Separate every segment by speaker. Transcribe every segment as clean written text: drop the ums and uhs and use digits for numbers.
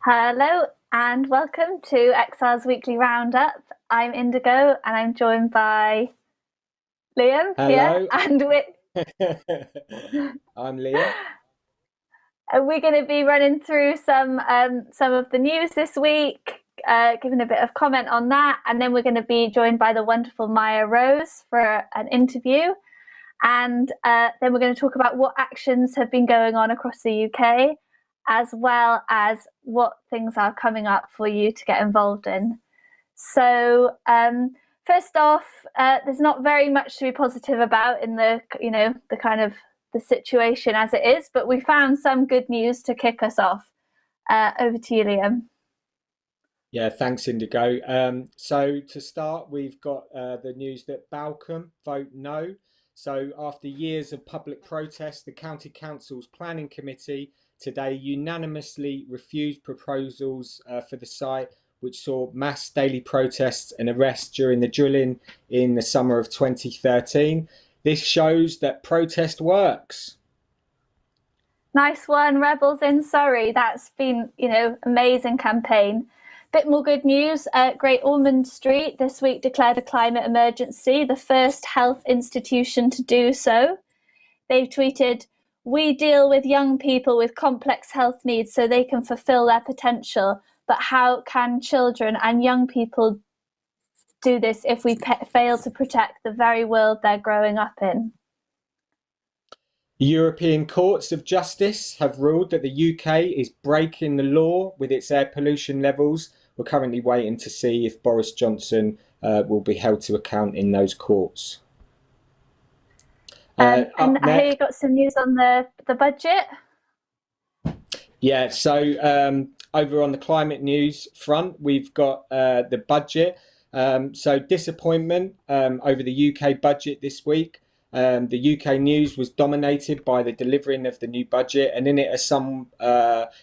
Speaker 1: Hello and welcome to XR's Weekly Roundup. I'm Indigo and I'm joined by Liam here,
Speaker 2: Hello,
Speaker 1: and
Speaker 2: I'm Liam.
Speaker 1: we're going to be running through some of the news this week, giving a bit of comment on that, and then we're going to be joined by the wonderful Mya-Rose for an interview, and then we're going to talk about what actions have been going on across the UK, as well as what things are coming up for you to get involved in. So first off, there's not very much to be positive about in the kind of the situation as it is, but we found some good news to kick us off. Over to you, Liam.
Speaker 2: Yeah, thanks, Indigo. So to start, we've got the news that Balcombe vote no. So after years of public protest, the County Council's Planning Committee today unanimously refused proposals for the site, which saw mass daily protests and arrests during the drilling in the summer of 2013. This shows that protest works.
Speaker 1: Nice one, Rebels in Surrey. That's been, amazing campaign. Bit more good news. Great Ormond Street this week declared a climate emergency, the first health institution to do so. They've tweeted, "We deal with young people with complex health needs so they can fulfill their potential. But how can children and young people do this if we fail to protect the very world they're growing up in?"
Speaker 2: European courts of justice have ruled that the UK is breaking the law with its air pollution levels. We're currently waiting to see if Boris Johnson will be held to account in those courts.
Speaker 1: And I hear you got some news on the budget.
Speaker 2: Yeah, so over on the climate news front, we've got the budget. So disappointment over the UK budget this week. The UK news was dominated by the delivering of the new budget, and in it are some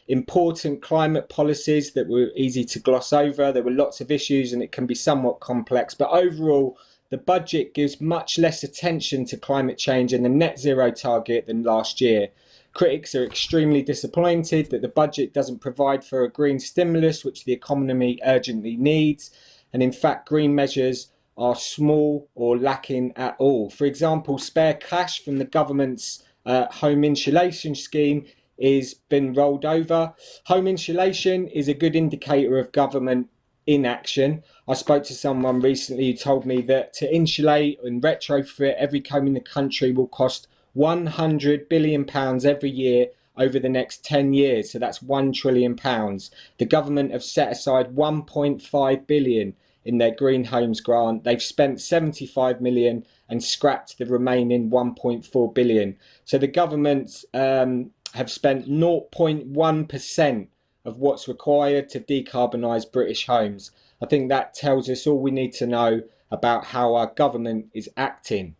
Speaker 2: important climate policies that were easy to gloss over. There were lots of issues and it can be somewhat complex, but overall, the budget gives much less attention to climate change and the net zero target than last year. Critics are extremely disappointed that the budget doesn't provide for a green stimulus, which the economy urgently needs. And in fact, green measures are small or lacking at all. For example, spare cash from the government's home insulation scheme is been rolled over. Home insulation is a good indicator of government inaction. I spoke to someone recently who told me that to insulate and retrofit every home in the country will cost £100 billion every year over the next 10 years. So that's £1 trillion. The government have set aside 1.5 billion in their Green Homes grant. They've spent 75 million and scrapped the remaining 1.4 billion. So the government have spent 0.1% of what's required to decarbonise British homes. I think that tells us all we need to know about how our government is acting.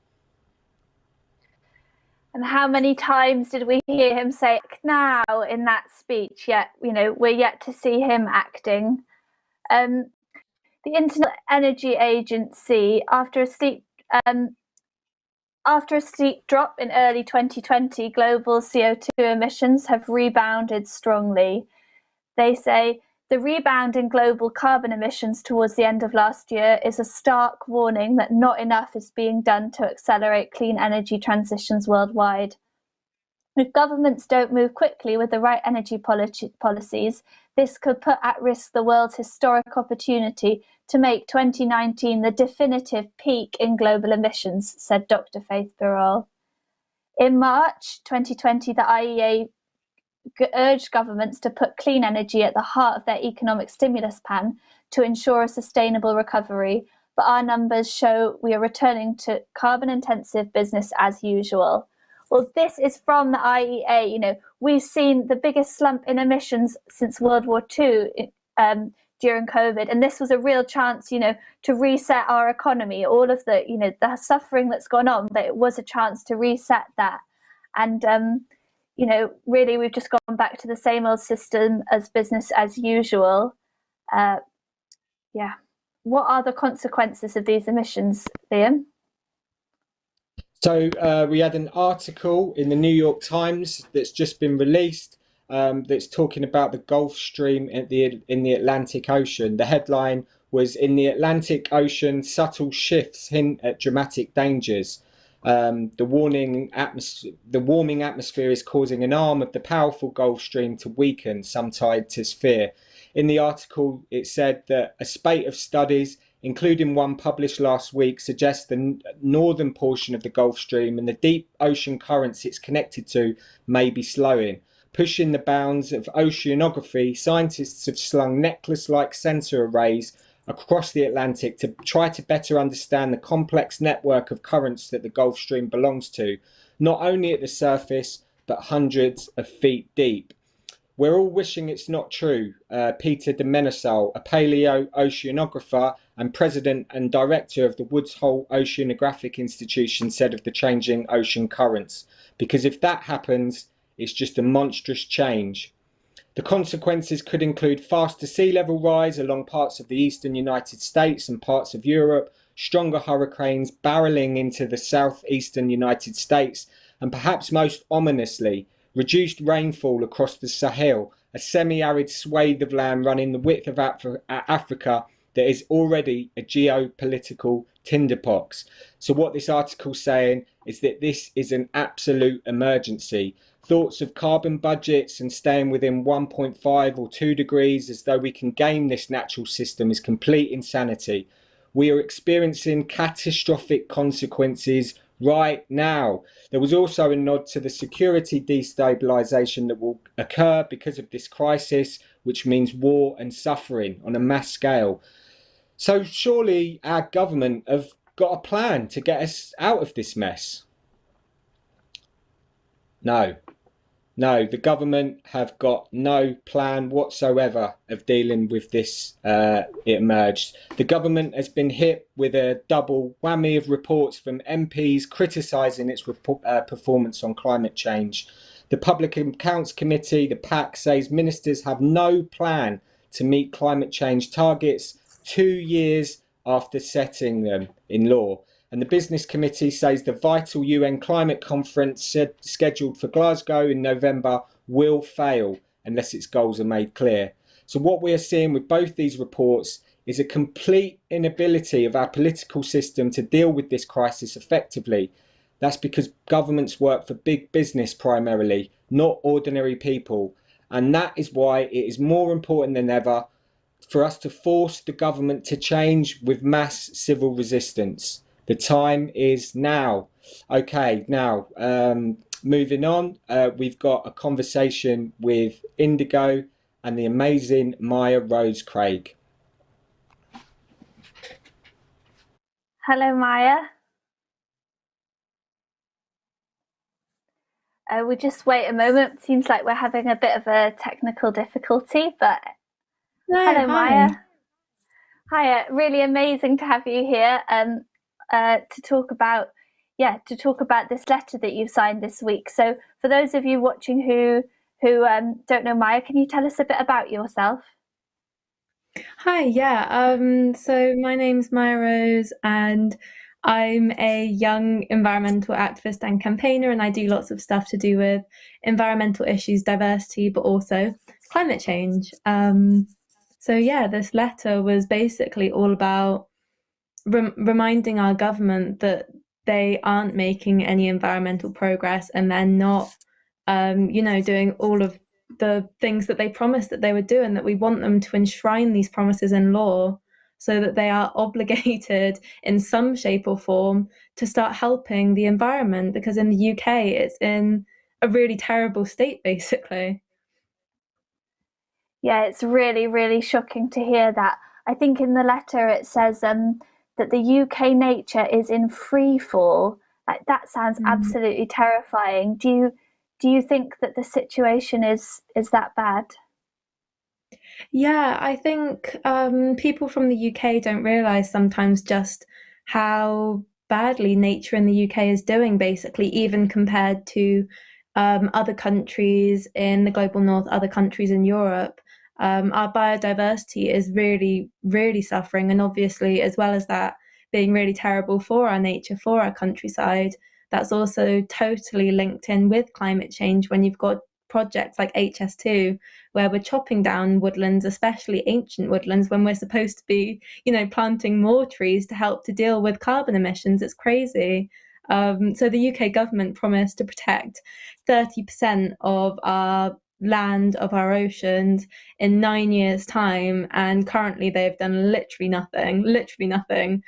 Speaker 1: And how many times did we hear him say now in that speech? Yet, we're yet to see him acting. The International Energy Agency, after a steep drop in early 2020, global CO2 emissions have rebounded strongly. They say the rebound in global carbon emissions towards the end of last year is a stark warning that not enough is being done to accelerate clean energy transitions worldwide. If governments don't move quickly with the right energy policies, this could put at risk the world's historic opportunity to make 2019 the definitive peak in global emissions, said Dr. Faith Birol. In March 2020, the IEA urged governments to put clean energy at the heart of their economic stimulus plan to ensure a sustainable recovery, but our numbers show we are returning to carbon-intensive business as usual. Well, this is from the IEA. We've seen the biggest slump in emissions since World War II during COVID, and this was a real chance, to reset our economy. All of the, the suffering that's gone on, but it was a chance to reset that. And really, we've just gone back to the same old system as business as usual. What are the consequences of these emissions, Liam?
Speaker 2: So we had an article in the New York Times that's just been released that's talking about the Gulf Stream in the Atlantic Ocean. The headline was, "In the Atlantic Ocean, subtle shifts hint at dramatic dangers." The warming atmosphere is causing an arm of the powerful Gulf Stream to weaken, some tied to fear. In the article, it said that a spate of studies, including one published last week, suggests the northern portion of the Gulf Stream and the deep ocean currents it's connected to may be slowing. Pushing the bounds of oceanography, scientists have slung necklace-like sensor arrays across the Atlantic to try to better understand the complex network of currents that the Gulf Stream belongs to, not only at the surface, but hundreds of feet deep. We're all wishing it's not true, Peter de Menesal, a paleo-oceanographer and president and director of the Woods Hole Oceanographic Institution, said of the changing ocean currents. Because if that happens, it's just a monstrous change. The consequences could include faster sea level rise along parts of the eastern United States and parts of Europe, stronger hurricanes barreling into the southeastern United States, and perhaps most ominously, reduced rainfall across the Sahel, a semi-arid swathe of land running the width of Africa that is already a geopolitical tinderbox. So what this article's saying is that this is an absolute emergency. Thoughts of carbon budgets and staying within 1.5 or 2 degrees as though we can game this natural system is complete insanity. We are experiencing catastrophic consequences right now. There was also a nod to the security destabilisation that will occur because of this crisis, which means war and suffering on a mass scale. So surely our government have got a plan to get us out of this mess. No, the government have got no plan whatsoever of dealing with this. It emerged. The government has been hit with a double whammy of reports from MPs criticising its performance on climate change. The Public Accounts Committee, the PAC, says ministers have no plan to meet climate change targets 2 years after setting them in law. And the Business Committee says the vital UN climate conference scheduled for Glasgow in November will fail unless its goals are made clear. So what we are seeing with both these reports is a complete inability of our political system to deal with this crisis effectively. That's because governments work for big business primarily, not ordinary people. And that is why it is more important than ever for us to force the government to change with mass civil resistance. The time is now. Okay, now moving on, we've got a conversation with Indigo and the amazing Mya-Rose Craig.
Speaker 1: Hello, Maya. We'll just wait a moment. Seems like we're having a bit of a technical difficulty, but hello, Maya. Hi, really amazing to have you here. To talk about this letter that you signed this week. So for those of you watching who don't know Maya, can you tell us a bit about yourself?
Speaker 3: Hi, so my name's Mya-Rose and I'm a young environmental activist and campaigner, and I do lots of stuff to do with environmental issues, diversity, but also climate change. This letter was basically all about reminding our government that they aren't making any environmental progress and they're not, doing all of the things that they promised that they would do, and that we want them to enshrine these promises in law so that they are obligated in some shape or form to start helping the environment, because in the UK it's in a really terrible state, basically.
Speaker 1: Yeah, it's really, really shocking to hear that. I think in the letter it says that the UK nature is in free fall. Like, that sounds absolutely terrifying. Do you think that the situation is that bad?
Speaker 3: Yeah, I think people from the UK don't realise sometimes just how badly nature in the UK is doing, basically, even compared to other countries in the global north, other countries in Europe. Our biodiversity is really, really suffering, and obviously, as well as that being really terrible for our nature, for our countryside, that's also totally linked in with climate change when you've got projects like HS2, where we're chopping down woodlands, especially ancient woodlands, when we're supposed to be, planting more trees to help to deal with carbon emissions. It's crazy. So the UK government promised to protect 30% of our land, of our oceans, in 9 years' time, and currently they've done literally nothing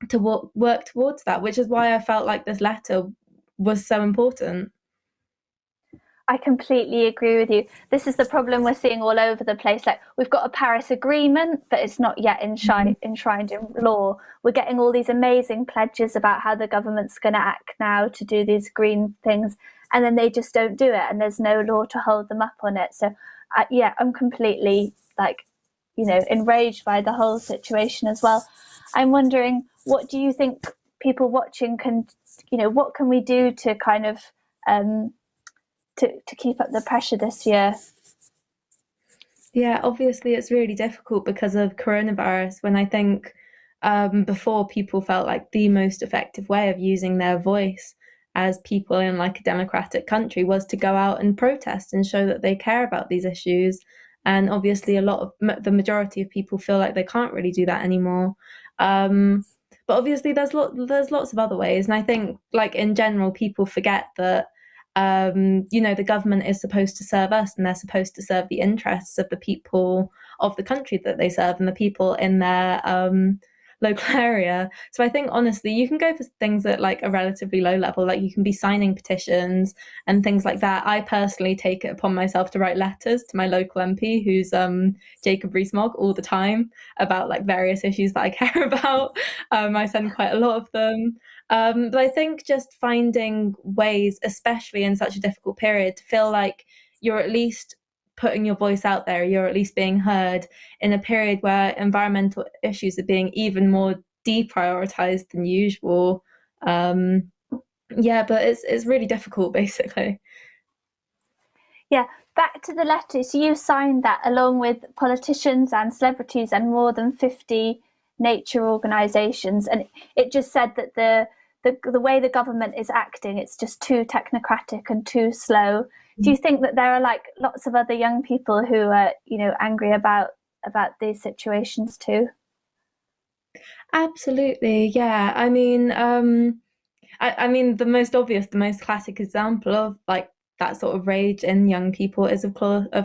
Speaker 3: to work towards that, which is why I felt like this letter was so important.
Speaker 1: I completely agree with you. This is the problem we're seeing all over the place. Like, we've got a Paris Agreement, but it's not yet enshrined in law. We're getting all these amazing pledges about how the government's going to act now to do these green things, and then they just don't do it, and there's no law to hold them up on it. So, I'm completely enraged by the whole situation as well. I'm wondering, what do you think people watching what can we do to kind of to keep up the pressure this year?
Speaker 3: Yeah, obviously it's really difficult because of coronavirus, when I think before people felt like the most effective way of using their voice as people in like a democratic country was to go out and protest and show that they care about these issues. And obviously the majority of people feel like they can't really do that anymore. But obviously there's lots of other ways. And I think, like, in general, people forget that the government is supposed to serve us, and they're supposed to serve the interests of the people of the country that they serve and the people in their local area. So I think, honestly, you can go for things at like a relatively low level, like you can be signing petitions and things like that. I personally take it upon myself to write letters to my local MP, who's Jacob Rees-Mogg, all the time about like various issues that I care about. I send quite a lot of them. But I think just finding ways, especially in such a difficult period, to feel like you're at least putting your voice out there, you're at least being heard in a period where environmental issues are being even more deprioritized than usual. But it's really difficult, basically.
Speaker 1: Yeah, back to the letter. So you signed that along with politicians and celebrities and more than 50 nature organisations, and it just said that the way the government is acting, it's just too technocratic and too slow. Do you think that there are like lots of other young people who are angry about these situations too?
Speaker 3: Absolutely, yeah. I mean, the most obvious, the most classic example of like that sort of rage in young people is of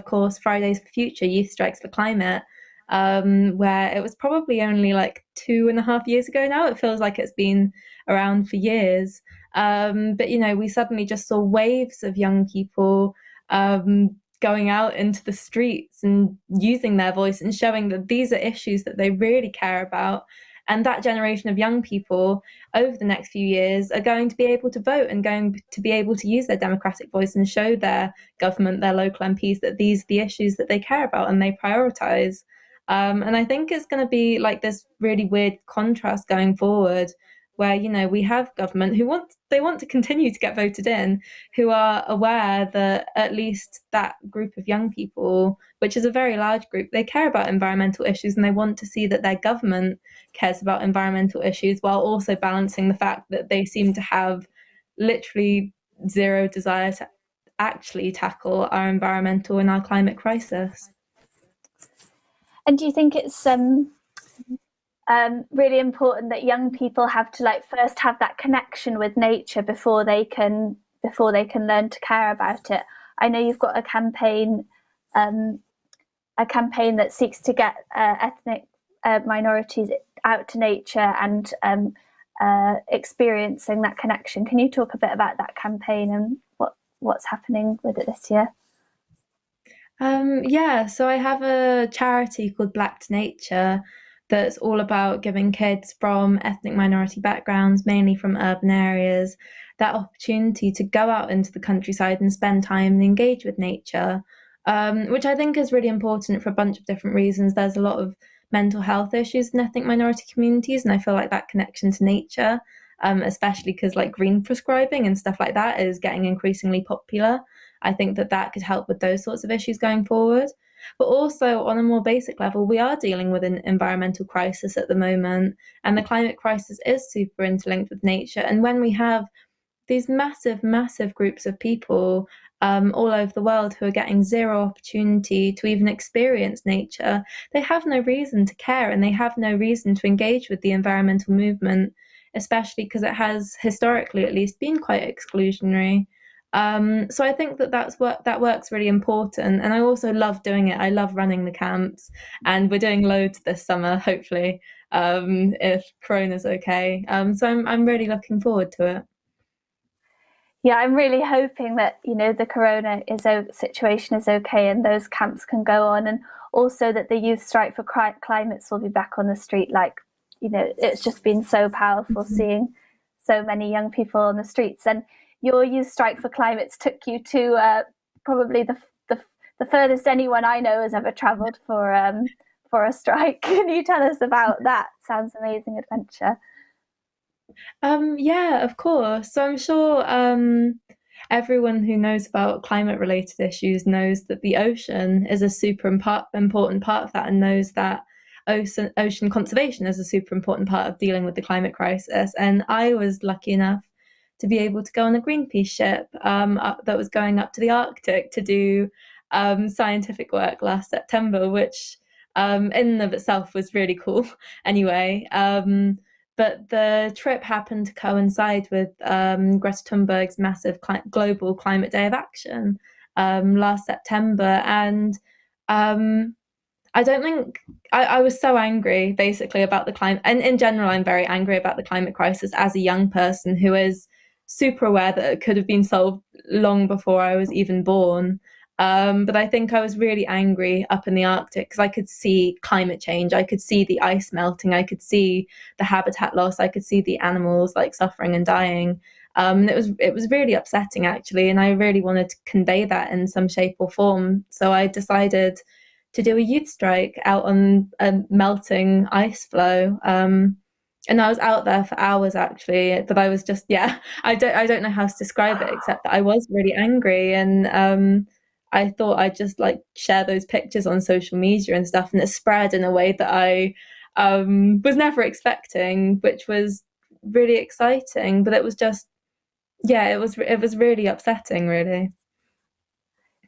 Speaker 3: course Fridays for Future, Youth Strikes for Climate, where it was probably only like 2.5 years ago now. It feels like it's been around for years. But we suddenly just saw waves of young people going out into the streets and using their voice and showing that these are issues that they really care about. And that generation of young people over the next few years are going to be able to vote and going to be able to use their democratic voice and show their government, their local MPs, that these are the issues that they care about and they prioritise. And I think it's going to be like this really weird contrast going forward, where we have government who want to continue to get voted in, who are aware that at least that group of young people, which is a very large group, they care about environmental issues and they want to see that their government cares about environmental issues, while also balancing the fact that they seem to have literally zero desire to actually tackle our environmental and our climate crisis.
Speaker 1: And do you think it's really important that young people have to first have that connection with nature before they can learn to care about it? I know you've got a campaign that seeks to get ethnic minorities out to nature and experiencing that connection. Can you talk a bit about that campaign and what's happening with it this year?
Speaker 3: So I have a charity called Black to Nature that's all about giving kids from ethnic minority backgrounds, mainly from urban areas, that opportunity to go out into the countryside and spend time and engage with nature, which I think is really important for a bunch of different reasons. There's a lot of mental health issues in ethnic minority communities, and I feel like that connection to nature, especially because green prescribing and stuff like that is getting increasingly popular. I think that could help with those sorts of issues going forward. But also on a more basic level, we are dealing with an environmental crisis at the moment, and the climate crisis is super interlinked with nature. And when we have these massive groups of people all over the world who are getting zero opportunity to even experience nature. They have no reason to care, and they have no reason to engage with the environmental movement, especially because it has historically, at least, been quite exclusionary. So I think that work's really important, and I also love doing it. I love running the camps, and we're doing loads this summer, hopefully, if Corona's okay. So I'm really looking forward to it.
Speaker 1: Yeah, I'm really hoping that, the Corona situation is okay and those camps can go on, and also that the Youth Strike for Climates will be back on the street. It's just been so powerful seeing so many young people on the streets. And your Youth Strike for Climates took you to probably the furthest anyone I know has ever travelled for a strike. Can you tell us about that? Sounds amazing adventure.
Speaker 3: Yeah, of course. So I'm sure everyone who knows about climate-related issues knows that the ocean is a super important part of that, and knows that ocean conservation is a super important part of dealing with the climate crisis. And I was lucky enough to be able to go on a Greenpeace ship that was going up to the Arctic to do scientific work last September, which in and of itself was really cool anyway. But the trip happened to coincide with Greta Thunberg's massive global climate day of action last September. And I don't think I was so angry basically about the climate. And in general, I'm very angry about the climate crisis as a young person who is super aware that it could have been solved long before I was even born. But I think I was really angry up in the Arctic because I could see climate change. I could see the ice melting. I could see the habitat loss. I could see the animals suffering and dying. It was really upsetting actually, and I really wanted to convey that in some shape or form. So I decided to do a youth strike out on a melting ice floe. And I was out there for hours actually, but I was just I don't know how to describe it except that I was really angry, and I thought I'd just share those pictures on social media and stuff, and it spread in a way that I was never expecting, which was really exciting. But it was just, it was really upsetting, really.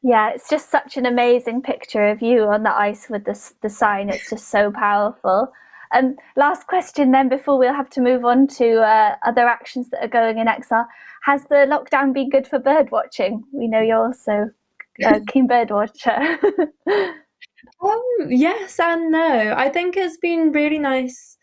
Speaker 1: Yeah, it's just such an amazing picture of you on the ice with the sign. It's just so powerful. Last question then, before we'll have to move on to other actions that are going in exile. Has the lockdown been good for bird watching? We know you're also keen bird watcher.
Speaker 3: Yes and no. I think it's been really nice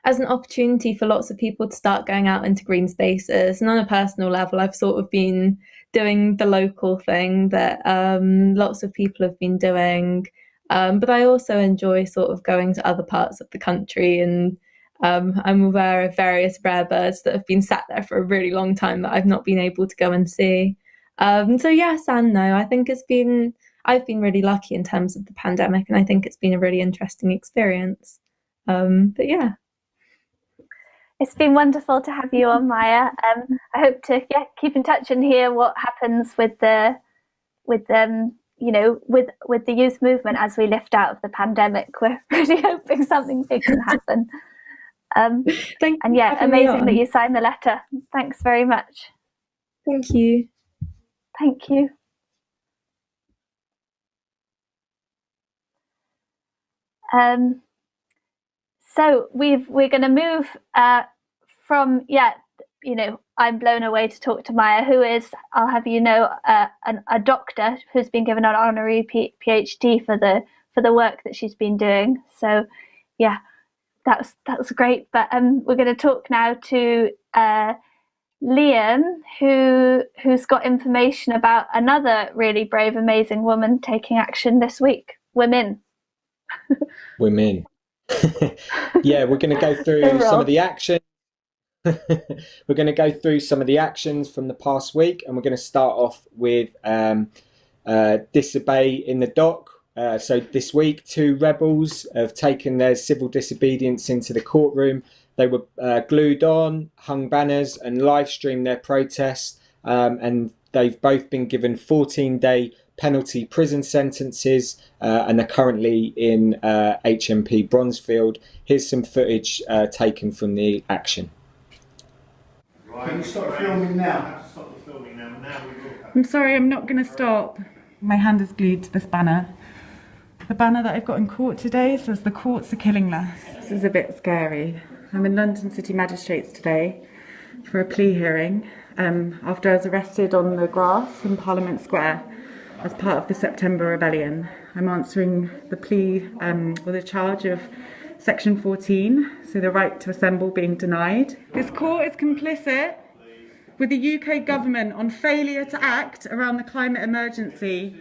Speaker 3: as an opportunity for lots of people to start going out into green spaces. And on a personal level, I've sort of been doing the local thing that lots of people have been doing. But I also enjoy sort of going to other parts of the country, and I'm aware of various rare birds that have been sat there for a really long time that I've not been able to go and see. So yes and no. I think I've been really lucky in terms of the pandemic, and I think it's been a really interesting experience. But yeah.
Speaker 1: It's been wonderful to have you on, Maya. I hope to keep in touch and hear what happens with the youth movement as we lift out of the pandemic. We're really hoping something big can happen. Amazing that you signed the letter. Thanks very much.
Speaker 3: Thank you.
Speaker 1: Thank you. So we're going to move from I'm blown away to talk to Maya, who is, I'll have you know, a doctor who's been given an honorary PhD for the work that she's been doing. So that was great. But we're going to talk now to Liam, who's got information about another really brave, amazing woman taking action this week. Women.
Speaker 2: Yeah, we're going to go through some of the action. We're going to go through some of the actions from the past week, and we're going to start off with disobey in the dock. So this week, 2 rebels have taken their civil disobedience into the courtroom. They were glued on, hung banners, and live streamed their protest. And they've both been given 14-day penalty prison sentences, and they're currently in HMP Bronzefield. Here's some footage taken from the action.
Speaker 4: Can you stop filming now? I'm sorry, I'm not going to stop. My hand is glued to this banner. The banner that I've got in court today says the courts are killing less. This is a bit scary. I'm in London City Magistrates today for a plea hearing after I was arrested on the grass in Parliament Square as part of the September Rebellion. I'm answering the plea with a charge of Section 14, so the right to assemble being denied. This court is complicit with the UK government on failure to act around the climate emergency.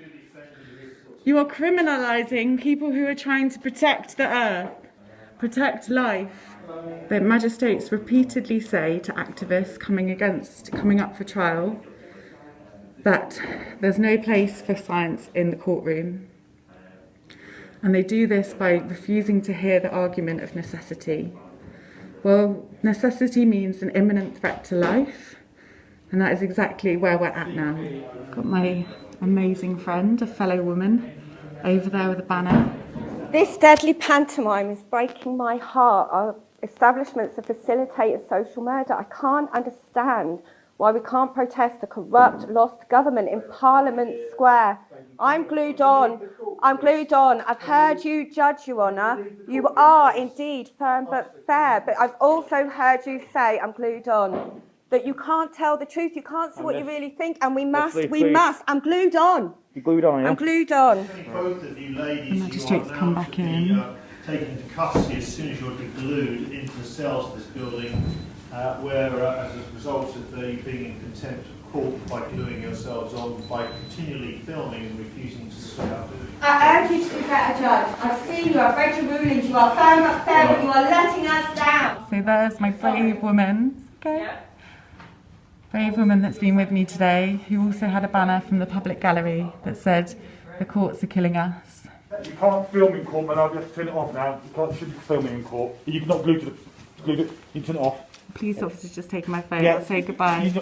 Speaker 4: You are criminalising people who are trying to protect the earth, protect life. The magistrates repeatedly say to activists coming up for trial that there's no place for science in the courtroom. And they do this by refusing to hear the argument of necessity. Well, necessity means an imminent threat to life, and that is exactly where we're at now. I've got my amazing friend, a fellow woman, over there with a banner.
Speaker 5: This deadly pantomime is breaking my heart. Our establishments have facilitated social murder. I can't understand why we can't protest a corrupt, lost government in Parliament Square. I'm glued on. I'm glued on. I've heard you judge, Your Honour. You are indeed firm but fair. But I've also heard you say, I'm glued on, that you can't tell the truth. You can't say what you really think. And we must. I'm glued on.
Speaker 6: You're glued on, yeah?
Speaker 5: I'm glued on.
Speaker 7: Both of you ladies,
Speaker 4: The magistrates come back in.
Speaker 7: Taken into custody as soon as you're deglued into the cells of this building, where, as a result of the being in contempt of court by gluing yourselves on, by continually filming and refusing to stay up.
Speaker 5: I urge you to be better judge. I've seen you, I've read your rulings, you are firm up fair, but you are letting us down.
Speaker 4: So there's my brave woman, brave woman that's been with me today, who also had a banner from the public gallery that said, the courts are killing us.
Speaker 6: You can't film in court, man. I'll just turn it off now. You shouldn't be filming in court. You're not glued to the... You can turn it off.
Speaker 4: Police officer's just taken my phone.
Speaker 6: Yeah.
Speaker 4: I'll say goodbye.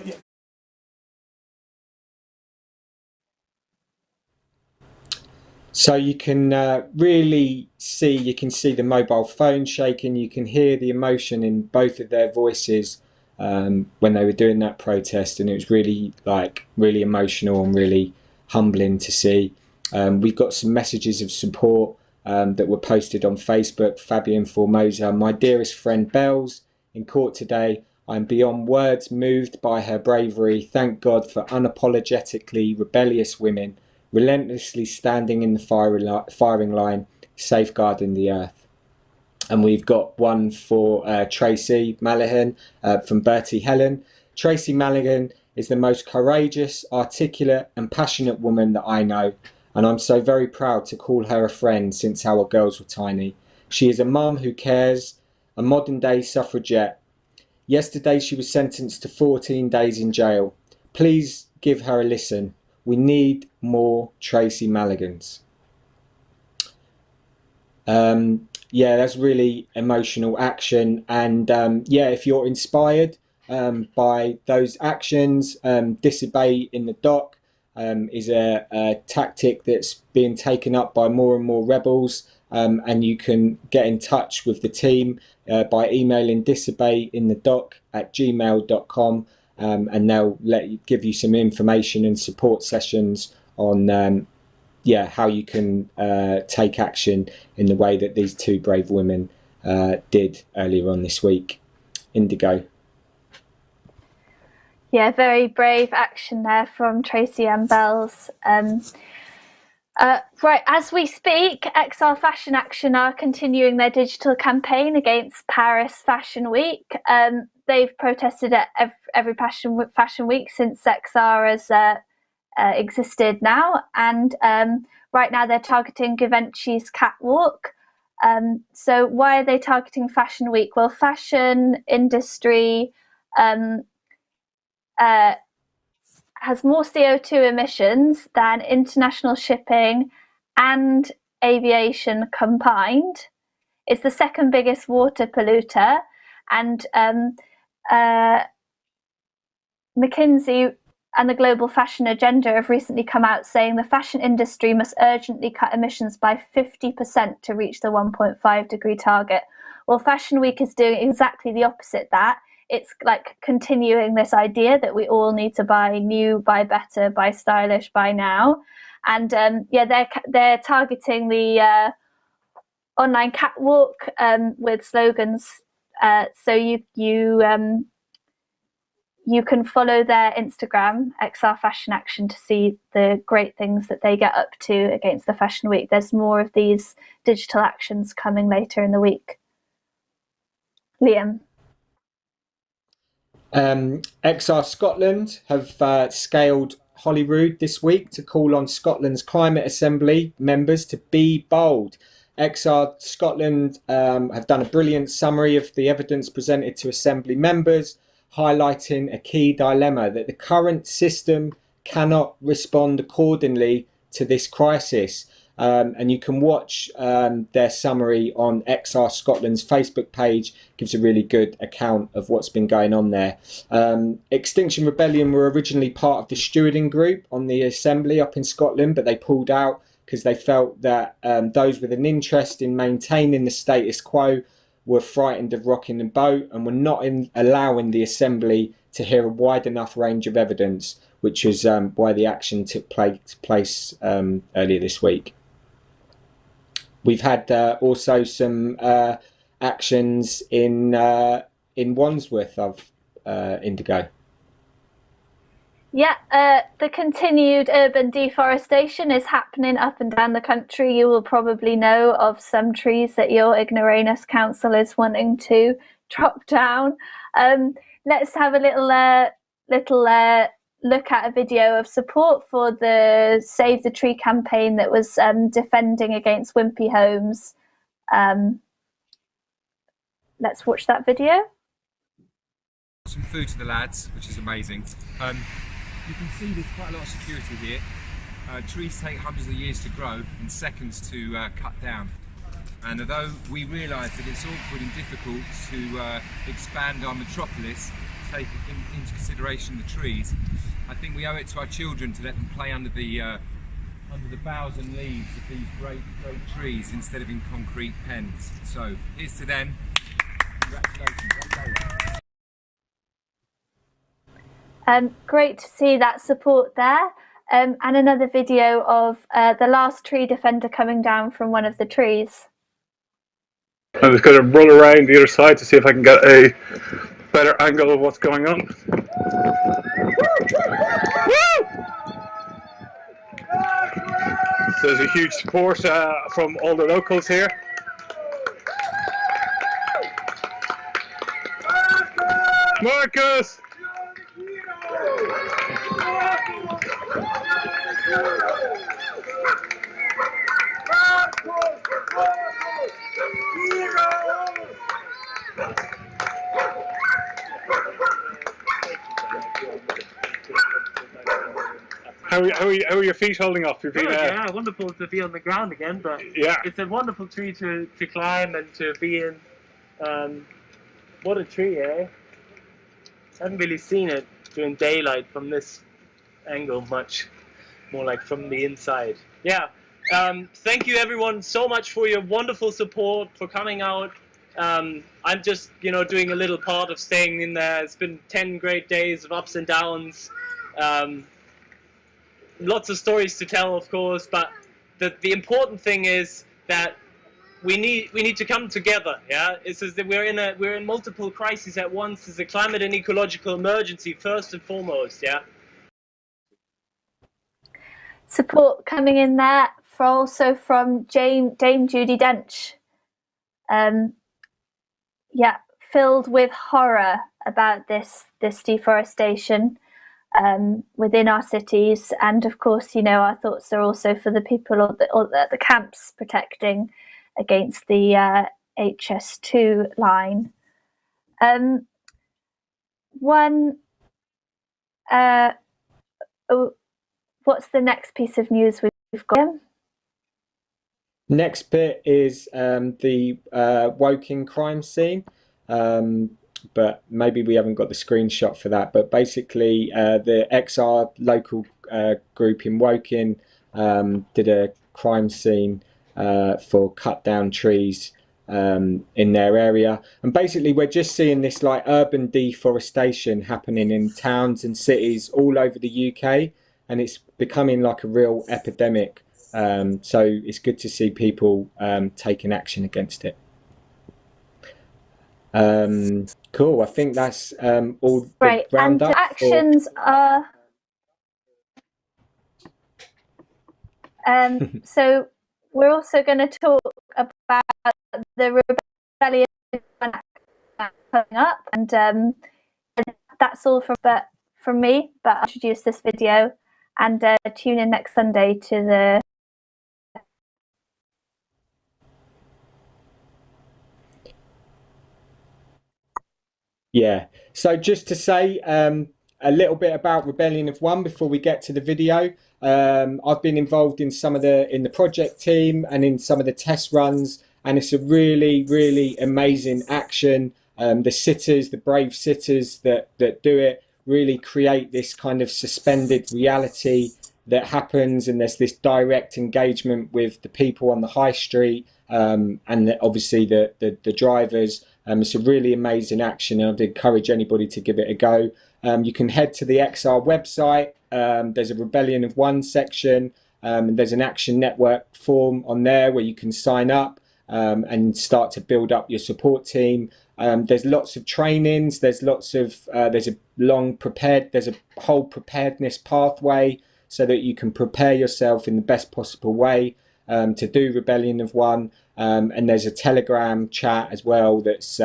Speaker 2: So you can really see, you can see the mobile phone shaking, you can hear the emotion in both of their voices when they were doing that protest, and it was really really emotional and really humbling to see. We've got some messages of support that were posted on Facebook. Fabian Formosa: my dearest friend Bells, in court today, I'm beyond words moved by her bravery. Thank God for unapologetically rebellious women, relentlessly standing in the firing line, safeguarding the earth. And we've got one for Tracy Malihan from Bertie Helen. Tracy Malihan is the most courageous, articulate and passionate woman that I know, and I'm so very proud to call her a friend since our girls were tiny. She is a mum who cares, a modern day suffragette. Yesterday she was sentenced to 14 days in jail. Please give her a listen. We need more Tracy Malligans. Yeah, that's really emotional action. And yeah, if you're inspired by those actions, disobey in the dock is a tactic that's being taken up by more and more rebels. And you can get in touch with the team by emailing disobeyinthedock@gmail.com. And they'll give you some information and support sessions on yeah, how you can take action in the way that these two brave women did earlier on this week. Indigo.
Speaker 1: Yeah, very brave action there from Tracy and Bells. Right, as we speak, XR Fashion Action are continuing their digital campaign against Paris Fashion Week. They've protested at every Fashion Week since XR has existed now, and right now they're targeting Givenchy's catwalk. So why are they targeting Fashion Week? Well, fashion industry has more CO2 emissions than international shipping and aviation combined. It's the second biggest water polluter, and McKinsey and the Global Fashion Agenda have recently come out saying the fashion industry must urgently cut emissions by 50% to reach the 1.5 degree target. Well, Fashion Week is doing exactly the opposite that. it's like continuing this idea that we all need to buy new, buy better, buy stylish, buy now. And they're targeting the online catwalk with slogans. So you can follow their Instagram, XR Fashion Action, to see the great things that they get up to against the Fashion Week. There's more of these digital actions coming later in the week. Liam.
Speaker 2: XR Scotland have scaled Holyrood this week to call on Scotland's Climate Assembly members to be bold. XR Scotland have done a brilliant summary of the evidence presented to Assembly members, highlighting a key dilemma that the current system cannot respond accordingly to this crisis. And you can watch their summary on XR Scotland's Facebook page. Gives a really good account of what's been going on there. Extinction Rebellion were originally part of the stewarding group on the Assembly up in Scotland, but they pulled out because they felt that those with an interest in maintaining the status quo were frightened of rocking the boat and were not allowing the Assembly to hear a wide enough range of evidence, which is why the action took place earlier this week. We've had also some actions in Wandsworth of Indigo.
Speaker 1: Yeah, the continued urban deforestation is happening up and down the country. You will probably know of some trees that your ignoramus council is wanting to drop down. Let's have a little look at a video of support for the Save the Tree campaign that was defending against wimpy homes. Let's watch that video.
Speaker 8: Some food to the lads, which is amazing. You can see there's quite a lot of security here. Trees take hundreds of years to grow and seconds to cut down. And although we realise that it's awkward and difficult to expand our metropolis, take into consideration the trees, I think we owe it to our children to let them play under the boughs and leaves of these great trees instead of in concrete pens. So here's to them. Congratulations.
Speaker 1: Great to see that support there. And another video of the last tree defender coming down from one of the trees.
Speaker 9: I'm just going to roll around the other side to see if I can get a better angle of what's going on. So there's a huge support from all the locals here. Marcus! How are your feet holding up? You've been,
Speaker 10: yeah, wonderful to be on the ground again, but
Speaker 9: yeah,
Speaker 10: it's a wonderful tree to climb and to be in. What a tree, eh? I haven't really seen it during daylight from this angle much, more like from the inside. Yeah, thank you everyone so much for your wonderful support, for coming out. I'm just, doing a little part of staying in there. It's been 10 great days of ups and downs. Lots of stories to tell, of course, but the important thing is that we need to come together. Yeah, it says that we're in multiple crises at once. There's a climate and ecological emergency first and foremost. Yeah.
Speaker 1: Support coming in there also from Dame Judi Dench. Yeah, filled with horror about this deforestation within our cities, and of course, our thoughts are also for the people at the camps protecting against the HS2 line. What's the next piece of news we've got?
Speaker 2: Next bit is the Woking crime scene, but maybe we haven't got the screenshot for that. But basically, the XR local group in Woking did a crime scene for cut down trees in their area. And basically we're just seeing this like urban deforestation happening in towns and cities all over the UK, and it's becoming like a real epidemic. So it's good to see people taking action against it. Cool. I think that's all the
Speaker 1: Right, and
Speaker 2: roundup.
Speaker 1: the actions are so we're also going to talk about the rebellion coming up, and that's all from me. But I'll introduce this video, and tune in next Sunday to the
Speaker 2: Yeah, so just to say a little bit about Rebellion of One before we get to the video. I've been involved in some of in the project team and in some of the test runs, and it's a really, really amazing action. The sitters, the brave sitters that do it, really create this kind of suspended reality that happens, and there's this direct engagement with the people on the high street, and obviously the drivers. It's a really amazing action, and I'd encourage anybody to give it a go. You can head to the XR website. There's a Rebellion of One section, and there's an Action Network form on there where you can sign up and start to build up your support team. There's lots of trainings. There's lots of there's a whole preparedness pathway so that you can prepare yourself in the best possible way to do Rebellion of One. And there's a Telegram chat as well that's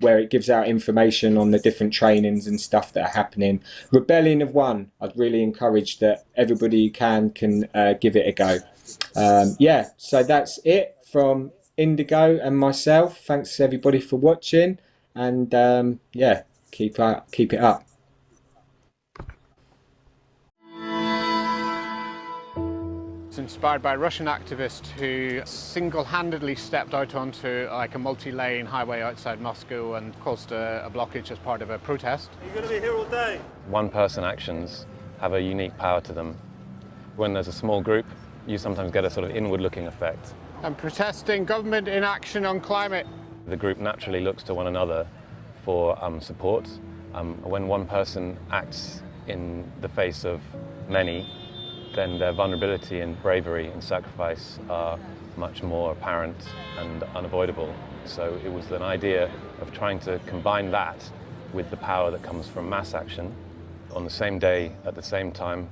Speaker 2: where it gives out information on the different trainings and stuff that are happening. Rebellion of One, I'd really encourage that everybody who can give it a go. Yeah, so that's it from Indigo and myself. Thanks everybody for watching, and yeah, keep it up.
Speaker 11: It's inspired by a Russian activist who single-handedly stepped out onto like a multi-lane highway outside Moscow and caused a blockage as part of a protest.
Speaker 12: You're going to be here all day.
Speaker 13: One-person actions have a unique power to them. When there's a small group, you sometimes get a sort of inward-looking effect.
Speaker 11: And protesting government inaction on climate.
Speaker 13: The group naturally looks to one another for support. When one person acts in the face of many, then their vulnerability and bravery and sacrifice are much more apparent and unavoidable. So it was an idea of trying to combine that with the power that comes from mass action. On the same day, at the same time,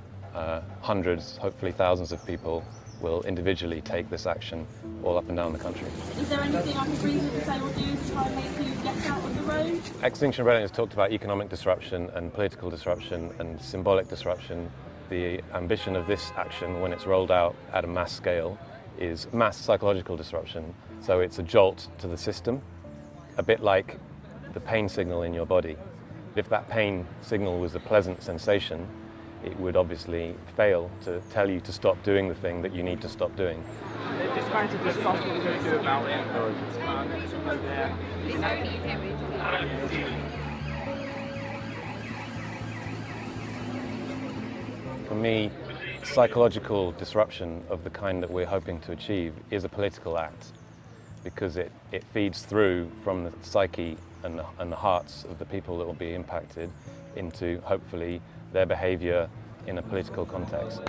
Speaker 13: hundreds, hopefully thousands of people will individually take this action all up and down the country.
Speaker 14: Is there anything I can reasonably say or do to try and make you get out on the road?
Speaker 13: Extinction Rebellion has talked about economic disruption and political disruption and symbolic disruption. The ambition of this action, when it's rolled out at a mass scale, is mass psychological disruption. So it's a jolt to the system, a bit like the pain signal in your body. If that pain signal was a pleasant sensation, it would obviously fail to tell you to stop doing the thing that you need to stop doing.
Speaker 15: They're just trying to discuss what we're going to do about it.
Speaker 13: For me, psychological disruption of the kind that we're hoping to achieve is a political act, because it feeds through from the psyche and the hearts of the people that will be impacted into, hopefully, their behaviour in a political context.